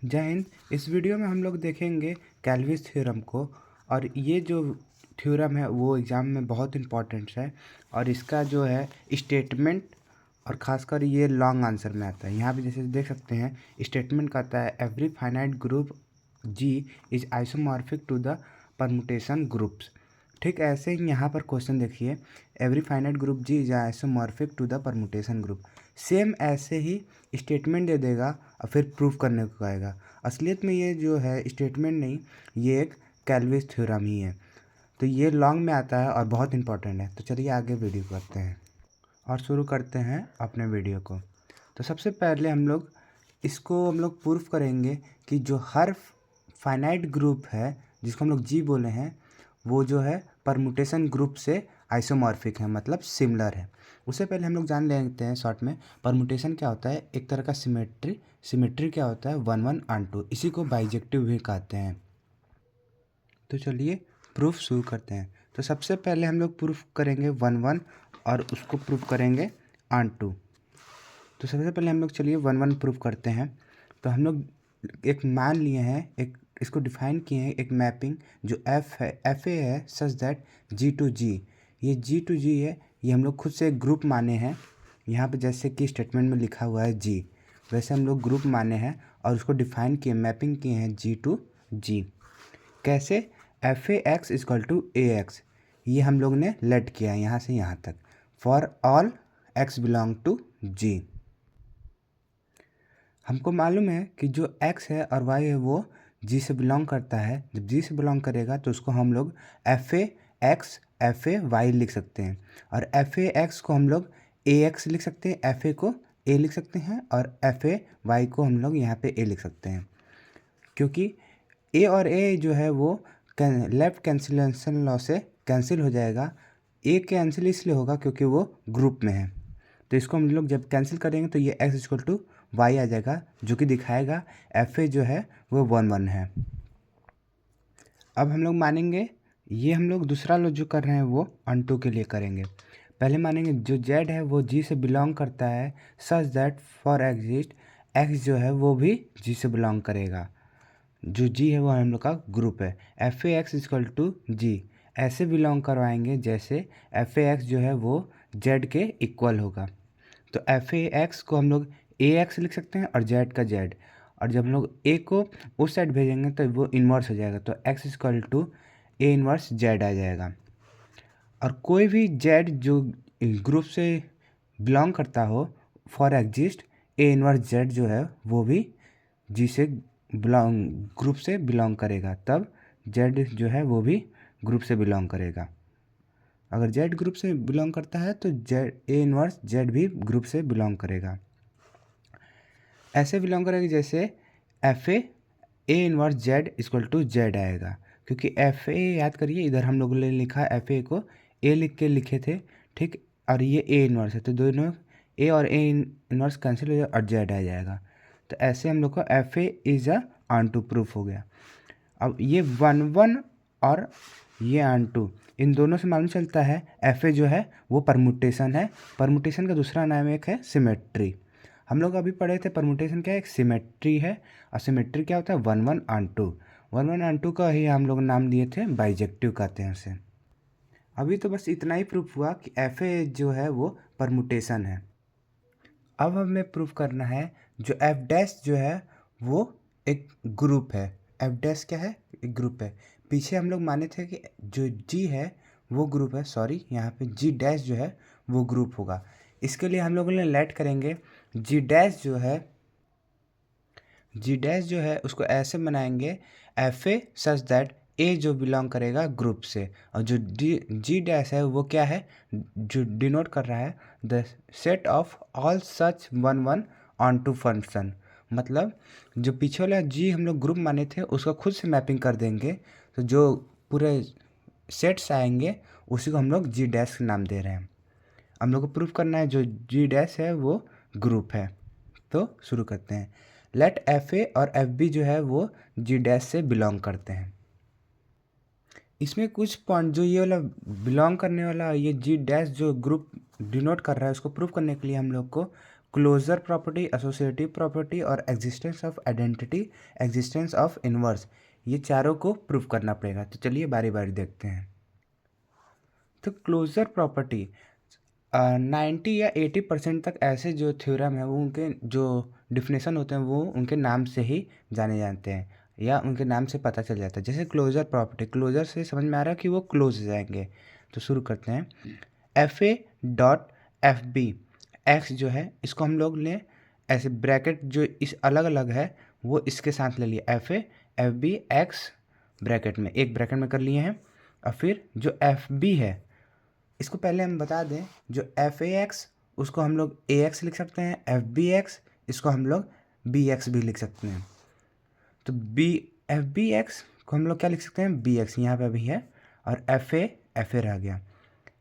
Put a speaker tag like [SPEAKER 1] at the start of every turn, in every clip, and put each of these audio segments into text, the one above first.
[SPEAKER 1] जय हिंद। इस वीडियो में हम लोग देखेंगे कैल्विस थ्योरम को। और ये जो थ्योरम है वो एग्ज़ाम में बहुत इम्पॉर्टेंट है और इसका जो है स्टेटमेंट और ख़ासकर ये लॉन्ग आंसर में आता है। यहाँ पे जैसे देख सकते हैं स्टेटमेंट कहता है every finite group G is isomorphic to the permutation groups. ठीक ऐसे ही यहाँ पर क्वेश्चन देखिए, every finite group G is isomorphic to the permutation group. Same ऐसे ही स्टेटमेंट दे देगा और फिर प्रूफ करने को कहेगा। असलियत में ये जो है स्टेटमेंट नहीं, ये एक कैल्विस थ्योरम ही है। तो ये लॉन्ग में आता है और बहुत इंपॉर्टेंट है। तो चलिए आगे वीडियो करते हैं और शुरू करते हैं अपने वीडियो को। तो सबसे पहले हम लोग प्रूफ करेंगे कि जो हर फाइनाइट ग्रुप है जिसको हम लोग जी बोले हैं वो जो है परमुटेशन ग्रुप से आइसोमॉर्फिक है, मतलब सिमिलर है। उससे पहले हम लोग जान लेते हैं शॉर्ट में परमुटेशन क्या होता है। एक तरह का सिमेट्री क्या होता है 1 1 and 2, इसी को बाइजेक्टिव भी कहते हैं। तो चलिए प्रूफ शुरू करते हैं। तो सबसे पहले हम लोग प्रूफ करेंगे 1 1 और उसको प्रूफ करेंगे ऑन 2। तो सबसे पहले हम लोग चलिए 1 1 प्रूफ करते हैं। तो हम लोग एक मान लिए हैं, एक इसको डिफाइन किए हैं, एक मैपिंग जो एफ है, एफ ए है सच दैट जी टू जी। ये जी टू जी है, ये हम लोग खुद से एक ग्रुप माने हैं। यहाँ पे जैसे कि स्टेटमेंट में लिखा हुआ है जी, वैसे हम लोग ग्रुप माने हैं और उसको डिफाइन किए, मैपिंग किए हैं जी टू जी। कैसे? F A X equal to A X, ये हम लोग ने लेट किया है यहाँ से यहाँ तक, for all x belong to G. हमको मालूम है कि जो x है और y है वो g से बिलोंग करता है। जब g से बिलोंग करेगा तो उसको हम लोग F A X F A Y लिख सकते हैं, और एफ ए एक्स को हम लोग ए एक्स लिख सकते हैं, एफ ए को ए लिख सकते हैं, और एफ ए वाई को हम लोग यहाँ पे ए लिख सकते हैं। क्योंकि ए और ए जो है वो लेफ्ट कैंसिलेशन लॉ से कैंसिल हो जाएगा। ए कैंसिल इसलिए होगा क्योंकि वो ग्रुप में है। तो इसको हम लोग जब कैंसिल करेंगे तो ये x इक्वल टू वाई आ जाएगा, जो कि दिखाएगा एफ ए जो है वो 1 1 है। अब हम लोग मानेंगे, ये हम लोग दूसरा लोग जो कर रहे हैं वो अनटू के लिए करेंगे। पहले मानेंगे जो z है वो g से बिलोंग करता है such that for exist x जो है वो भी g से बिलोंग करेगा। जो g है वो हम लोग का ग्रुप है। F A x equal to G ऐसे बिलोंग करवाएंगे जैसे एफ ए एक्स जो है वो z के इक्वल होगा। तो एफ ए एक्स को हम लोग ए एक्स लिख सकते हैं और जेड का जेड, और जब हम लोग ए को उस साइड भेजेंगे तो वो इन्वर्स हो जाएगा, तो x equal to a inverse z आ जाएगा। और कोई भी जेड जो ग्रुप से बिलोंग करता हो for exist A inverse Z जो है वो भी जी से बिलोंग ग्रुप से बिलोंग करेगा, तब जेड जो है वो भी ग्रुप से बिलोंग करेगा। अगर जेड ग्रुप से बिलोंग करता है तो जेड ए इन्वर्स जेड भी ग्रुप से बिलोंग करेगा। ऐसे बिलोंग करेगा जैसे F A inverse Z equal to Z आएगा, क्योंकि एफ ए याद करिए इधर हम लोगों ने लिखा एफ ए को ए लिख के लिखे थे, ठीक, और ये ए इन्वर्स है तो दोनों ए और ए इन्वर्स कैंसिल हो जाए और जेड आ जाएगा। तो ऐसे हम लोग को F A is a onto proof हो गया। अब ये 1 1 और ये ऑन टू, इन दोनों से मालूम चलता है एफ ए जो है वो परमुटेशन है। परमुटेशन का दूसरा नाम एक है सिमेट्री। हम लोग अभी पढ़े थे परमुटेशन क्या है, एक सिमेट्री है, और सिमेट्री क्या होता है 1 1 and 2। 1 1 and 2 का ही हम लोग नाम दिए थे बाइजेक्टिव कहते हैं उसे। अभी तो बस इतना ही प्रूफ हुआ कि एफ ए जो है वो परमुटेशन है। अब हमें प्रूफ करना है जो एफ डैश जो है वो एक ग्रुप है। एफ डैश क्या है, एक ग्रुप है। पीछे हम लोग माने थे कि जो जी है वो ग्रुप है, सॉरी यहाँ पे जी डैश जो है वो ग्रुप होगा। इसके लिए हम लोगों ने लेट करेंगे जी डैश जो है उसको ऐसे बनाएंगे एफ ए सच दैट ए जो बिलोंग करेगा ग्रुप से, और जो जी डैश है वो क्या है, जो डिनोट कर रहा है the set of all such 1 1 onto function. मतलब जो पीछे वाला जी हम लोग ग्रुप माने थे उसका खुद से मैपिंग कर देंगे, तो जो पूरे सेट्स आएंगे उसी को हम लोग जी डैश नाम दे रहे हैं। हम लोग को प्रूफ करना है जो जी डैश है वो ग्रुप है। तो शुरू करते हैं। लेट एफ ए और एफ बी जो है वो जी डैश से बिलोंग करते हैं। इसमें कुछ पॉइंट जो ये वाला बिलोंग करने वाला ये जी डैश जो ग्रुप डिनोट कर रहा है उसको प्रूफ करने के लिए हम लोग को क्लोजर प्रॉपर्टी, एसोसिएटिव प्रॉपर्टी और existence of identity, existence of inverse, ये चारों को प्रूव करना पड़ेगा। तो चलिए बारी बारी देखते हैं। तो क्लोजर प्रॉपर्टी 90 या 80% तक ऐसे जो थ्योरम है वो उनके जो डिफिनेशन होते हैं वो उनके नाम से ही जाने जाते हैं या उनके नाम से पता चल जाता है। जैसे क्लोजर प्रॉपर्टी, क्लोजर से समझ में आ रहा है कि वो क्लोज हो जाएंगे। तो शुरू करते हैं। FA.FB एक्स जो है इसको हम लोग ने ऐसे ब्रैकेट जो इस अलग अलग है वो इसके साथ ले लिया, FA.FB एक्स ब्रैकेट में, एक ब्रैकेट में कर लिए हैं। और फिर जो FB है इसको पहले हम बता दें, जो FAX उसको हम लोग AX लिख सकते हैं, FBX इसको हम लोग BX भी लिख सकते हैं। तो FBX को हम लोग क्या लिख सकते हैं, BX यहाँ पे भी है, और FA रह गया।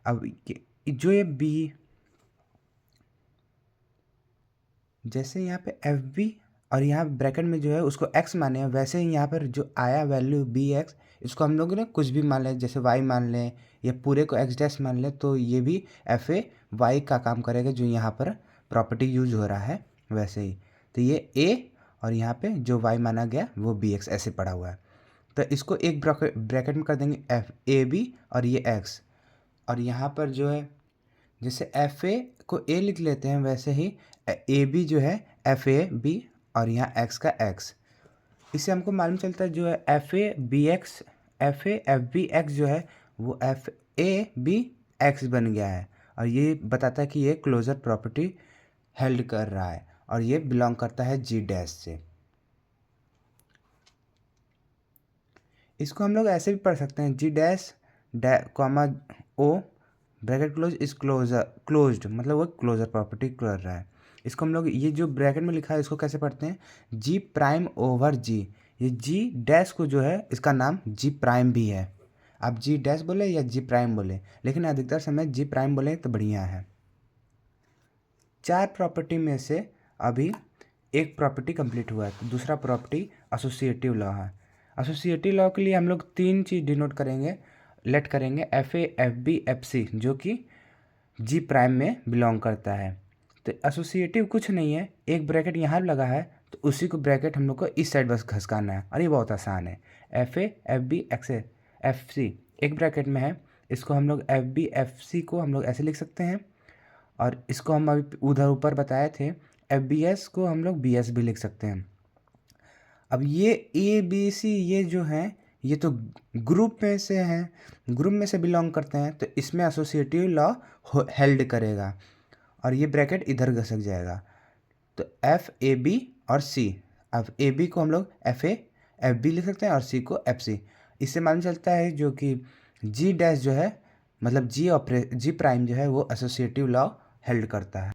[SPEAKER 1] अब जो ये B, जैसे यहाँ पे FB और यहाँ ब्रैकेट में जो है उसको X माने हैं, वैसे ही यहाँ पर जो आया वैल्यू BX इसको हम लोग ने कुछ भी मान लें, जैसे Y मान लें या पूरे को X डैश मान लें, तो ये भी FA का काम करेगा जो यहाँ पर प्रॉपर्टी यूज हो रहा है वैसे ही। तो ये A और यहाँ पे जो Y माना गया वो BX ऐसे पड़ा हुआ है। तो इसको एक ब्रैकेट में कर देंगे FAB और ये X, और यहाँ पर जो है जैसे FA को A लिख लेते हैं वैसे ही AB जो है FAB और यहाँ X का X। इससे हमको मालूम चलता है जो है FAFBX जो है वो FABX बन गया है, और ये बताता है कि ये क्लोजर प्रॉपर्टी हेल्ड कर रहा है और ये बिलोंग करता है G डैश से। इसको हम लोग ऐसे भी पढ़ सकते हैं, G dash comma O bracket close is closed, मतलब वो क्लोजर प्रॉपर्टी कर रहा है। इसको हम लोग ये जो ब्रैकेट में लिखा है इसको कैसे पढ़ते हैं, G प्राइम ओवर G। ये G डैश को जो है इसका नाम G प्राइम भी है, आप G डैश बोले या G प्राइम बोले, लेकिन अधिकतर समय G प्राइम बोले तो बढ़िया है। 4 प्रॉपर्टी में से अभी एक प्रॉपर्टी कंप्लीट हुआ है, तो दूसरा प्रॉपर्टी एसोसिएटिव लॉ है। एसोसिएटिव लॉ के लिए हम लोग 3 चीज़ डिनोट करेंगे, लेट करेंगे, FAFBFC जो कि G प्राइम में बिलोंग करता है। तो एसोसिएटिव कुछ नहीं है, एक ब्रैकेट यहाँ लगा है तो उसी को ब्रैकेट हम लोग को इस साइड बस घसकाना है, और ये बहुत आसान है। FAFBFC एक ब्रैकेट में है, इसको हम लोग FBFC को हम लोग ऐसे लिख सकते हैं, और इसको हम अभी उधर ऊपर बताए थे FBS को हम लोग BS भी लिख सकते हैं। अब ये ABC ये जो हैं ये तो ग्रुप में से हैं, ग्रुप में से बिलोंग करते हैं, तो इसमें एसोसिएटिव लॉ हेल्ड करेगा और ये ब्रैकेट इधर घसक जाएगा। तो FAB और C, अब AB को हम लोग FAFB लिख सकते हैं और C को FC। इससे मालूम चलता है जो कि G डैश जो है मतलब G प्राइम जो है वो एसोसिएटिव लॉ हेल्ड करता है।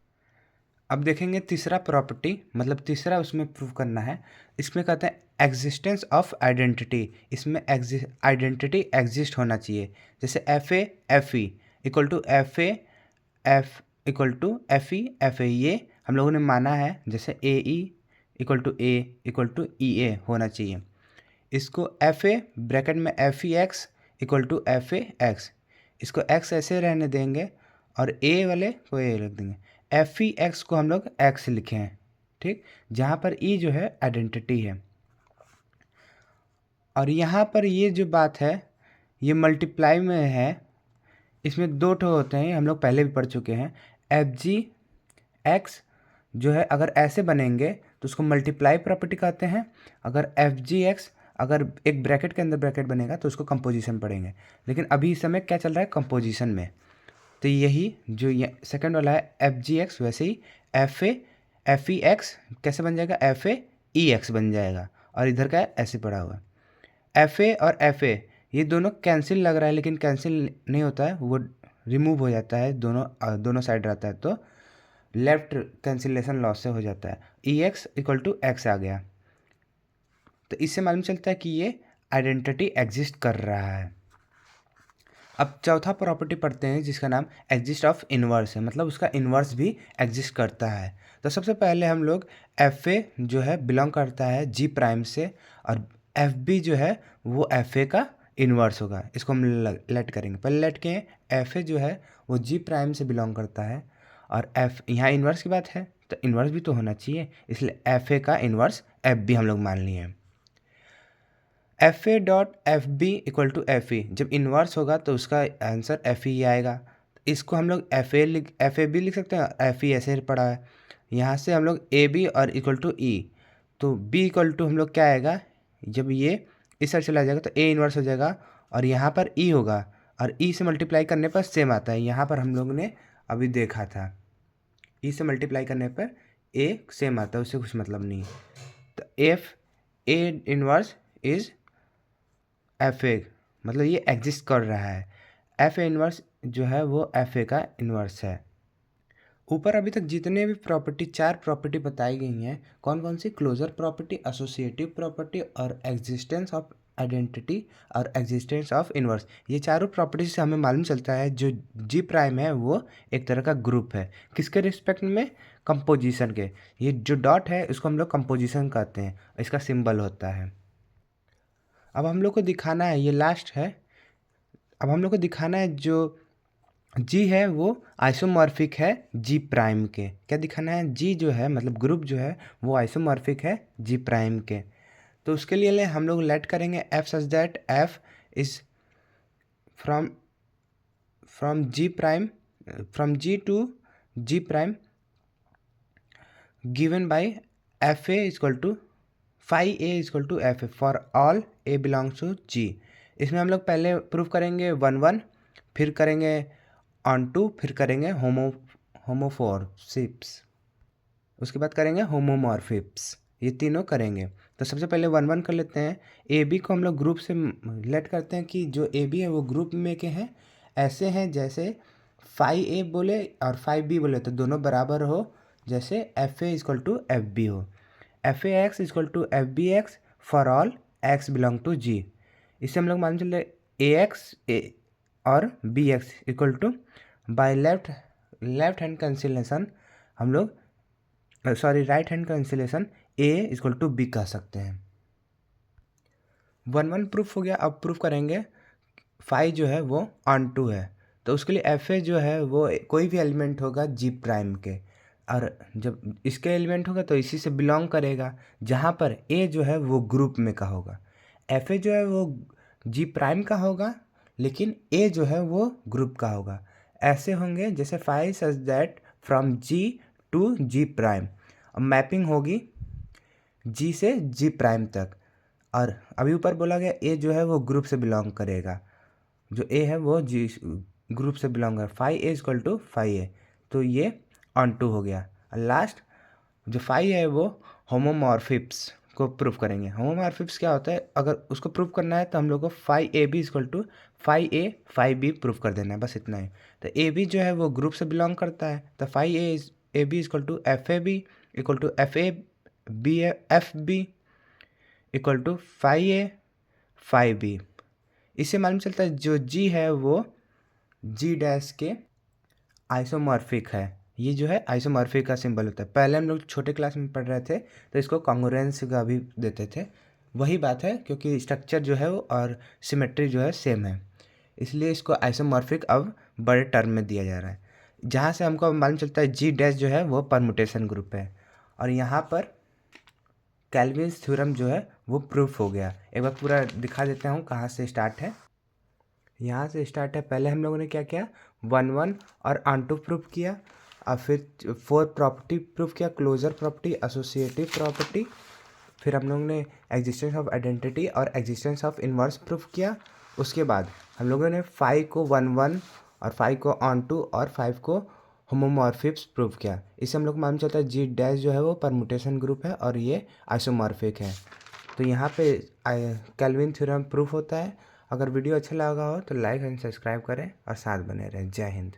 [SPEAKER 1] अब देखेंगे तीसरा प्रॉपर्टी, मतलब तीसरा उसमें प्रूव करना है। इसमें कहते हैं एग्जिस्टेंस ऑफ आइडेंटिटी, इसमें आइडेंटिटी एग्जिस्ट होना चाहिए। जैसे FAFE इक्वल टू FE ये हम लोगों ने माना है, जैसे AE equal to A equal to EA होना चाहिए। इसको FA ब्रैकेट में FEX इक्वल टू FAX, इसको X ऐसे रहने देंगे और A वाले को A लिख देंगे। FEX को हम लोग X लिखे हैं, ठीक, जहाँ पर E जो है आइडेंटिटी है। और यहाँ पर ये जो बात है ये मल्टीप्लाई में है, इसमें 2 ठो होते हैं, हम लोग पहले भी पढ़ चुके हैं। FGX जो है अगर ऐसे बनेंगे तो उसको मल्टीप्लाई प्रॉपर्टी कहते हैं। अगर FGX अगर एक ब्रैकेट के अंदर ब्रैकेट बनेगा तो उसको कंपोजिशन पढ़ेंगे, लेकिन अभी इस समय क्या चल रहा है, कंपोजिशन में। तो यही जो ये सेकंड वाला है FGX, वैसे ही FEX कैसे बन जाएगा, FAEX बन जाएगा, और इधर का ऐसे पड़ा हुआ FA और FA ये दोनों कैंसिल लग रहा है, लेकिन कैंसिल नहीं होता है, वो रिमूव हो जाता है, दोनों साइड रहता है, तो लेफ्ट कैंसिलेशन लॉस से हो जाता है। EX इक्वल टू X आ गया, तो इससे मालूम चलता है कि ये आइडेंटिटी एग्जिस्ट कर रहा है। अब चौथा प्रॉपर्टी पढ़ते हैं जिसका नाम एग्जिस्ट ऑफ इनवर्स है, मतलब उसका इनवर्स भी एग्जिस्ट करता है। तो सबसे पहले हम लोग FA जो है बिलोंग करता है G प्राइम से, और FB जो है वो FA का इनवर्स होगा। इसको हम लेट करेंगे, पहले लेट के FA जो है वो G प्राइम से बिलोंग करता है, और यहाँ इनवर्स की बात है तो इन्वर्स भी तो होना चाहिए, इसलिए एफ ए का इन्वर्स एफ बी हम लोग मान लिए हैं। F A dot F B equal to F E, जब इन्वर्स होगा तो उसका आंसर एफ ई आएगा। इसको हम लोग एफ ए बी लिख सकते हैं, एफ ई ऐसे पड़ा है। यहाँ से हम लोग ए बी और इक्वल टू ई, तो बी इक्वल टू हम लोग क्या आएगा, जब ये इस साइड चला जाएगा तो ए इन्वर्स हो जाएगा और यहाँ पर ई होगा और ई से मल्टीप्लाई करने पर सेम आता है। यहाँ पर हम लोग ने अभी देखा था ई से मल्टीप्लाई करने पर ए सेम आता है, उससे कुछ मतलब नहीं। तो F A inverse is F A, मतलब ये एग्जिस्ट कर रहा है। एफ ए इन्वर्स जो है वो एफ ए का इन्वर्स है। ऊपर अभी तक जितने भी प्रॉपर्टी 4 प्रॉपर्टी बताई गई हैं, कौन कौन सी, क्लोजर प्रॉपर्टी, एसोसिएटिव प्रॉपर्टी और एग्जिस्टेंस ऑफ आइडेंटिटी और एग्जिस्टेंस ऑफ इन्वर्स, ये चारों प्रॉपर्टी से हमें मालूम चलता है जो जी प्राइम है वो एक तरह का ग्रुप है। किसके रिस्पेक्ट में, कंपोजिशन के। ये जो डॉट है इसको हम लोग कंपोजिशन कहते हैं, इसका सिंबल होता है। अब हम लोग को दिखाना है, ये लास्ट है, अब हम लोग को दिखाना है जो जी है वो आइसोमॉर्फिक है जी प्राइम के। क्या दिखाना है, जी जो है मतलब ग्रुप जो है वो आइसोमॉर्फिक है जी प्राइम के। तो उसके लिए हम लोग लेट करेंगे f such that f is from G prime, from G to G prime given by f a equal to phi a equal to F a for all a belongs to G. इसमें हम लोग पहले proof करेंगे 1 1, फिर करेंगे on to, फिर करेंगे होमोफोरसिप्स, उसके बाद करेंगे होमोमॉर्फिप्स, ये तीनों करेंगे। तो सबसे पहले 1 1 कर लेते हैं। ए बी को हम लोग ग्रुप से लेट करते हैं कि जो ए बी है वो ग्रुप में के हैं, ऐसे हैं जैसे फाई ए बोले और फाई बी बोले तो दोनों बराबर हो, जैसे F a equal to f b हो। F A x equal to f b x for all x belong to G. इससे हम लोग मान चले ए एक्स ए और b x equal to by left hand cancellation हम लोग right hand cancellation a equal to b कह सकते हैं। 1 1 प्रूफ हो गया। अब प्रूफ करेंगे फाई जो है वो ऑन टू है, तो उसके लिए एफ ए जो है वो कोई भी एलिमेंट होगा जी प्राइम के, और जब इसके एलिमेंट होगा तो इसी से बिलोंग करेगा, जहाँ पर ए जो है वो ग्रुप में का होगा। एफ ए जो है वो जी प्राइम का होगा लेकिन ए जो है वो ग्रुप का होगा। ऐसे होंगे जैसे phi such that from G to G prime, अब मैपिंग होगी जी से जी प्राइम तक। और अभी ऊपर बोला गया ए जो है वो ग्रुप से बिलोंग करेगा, जो ए है वो जी ग्रुप से बिलोंग है, phi a equal to phi a, तो ये ऑन टू हो गया। लास्ट जो फाई है वो होमोमॉर्फिप्स को प्रूफ करेंगे। होमोमॉर्फिप्स क्या होता है, अगर उसको प्रूफ करना है तो हम लोग को phi A B equal to phi A phi B proof कर देना है, बस इतना ही। तो ए बी जो है वो ग्रुप से बिलोंग करता है, तो phi A B equal to F A B equal to F A B F B equal to phi A phi B. इससे मालूम चलता है जो जी है वो जी डैश के आइसोमॉर्फिक है। ये जो है आइसोमॉर्फिक का सिंबल होता है। पहले हम लोग छोटे क्लास में पढ़ रहे थे तो इसको कॉन्ग्रुएंस का भी देते थे, वही बात है क्योंकि स्ट्रक्चर जो है वो और सिमेट्री जो है सेम है, इसलिए इसको आइसोमॉर्फिक अब बड़े टर्म में दिया जा रहा है। जहाँ से हमको मालूम चलता है जी डैश जो है वो परमुटेशन ग्रुप है। और यहाँ पर कैल्विन्स थ्योरम जो है वो प्रूफ हो गया। एक बार पूरा दिखा देता हूँ कहाँ से स्टार्ट है। यहाँ से स्टार्ट है, पहले हम लोगों ने क्या किया, 1 1 और ऑन टू प्रूफ किया, और फिर 4 प्रॉपर्टी प्रूफ किया, क्लोजर प्रॉपर्टी, एसोसिएटिव प्रॉपर्टी, फिर हम लोगों ने एग्जिस्टेंस ऑफ आइडेंटिटी और एग्जिस्टेंस ऑफ इन्वर्स प्रूफ किया। उसके बाद हम लोगों ने 5 को 1 1 और 5 को ऑन टू और 5 को होमोमॉर्फिक्स प्रूफ किया। इससे हम लोग को मालूम चलता है जी डैश जो है वो परमुटेशन ग्रुप है और ये आइसोमॉर्फिक है। तो यहाँ पे कैल्विन थ्योरम प्रूफ होता है। अगर वीडियो अच्छा लगा हो तो लाइक एंड सब्सक्राइब करें और साथ बने रहें। जय हिंद।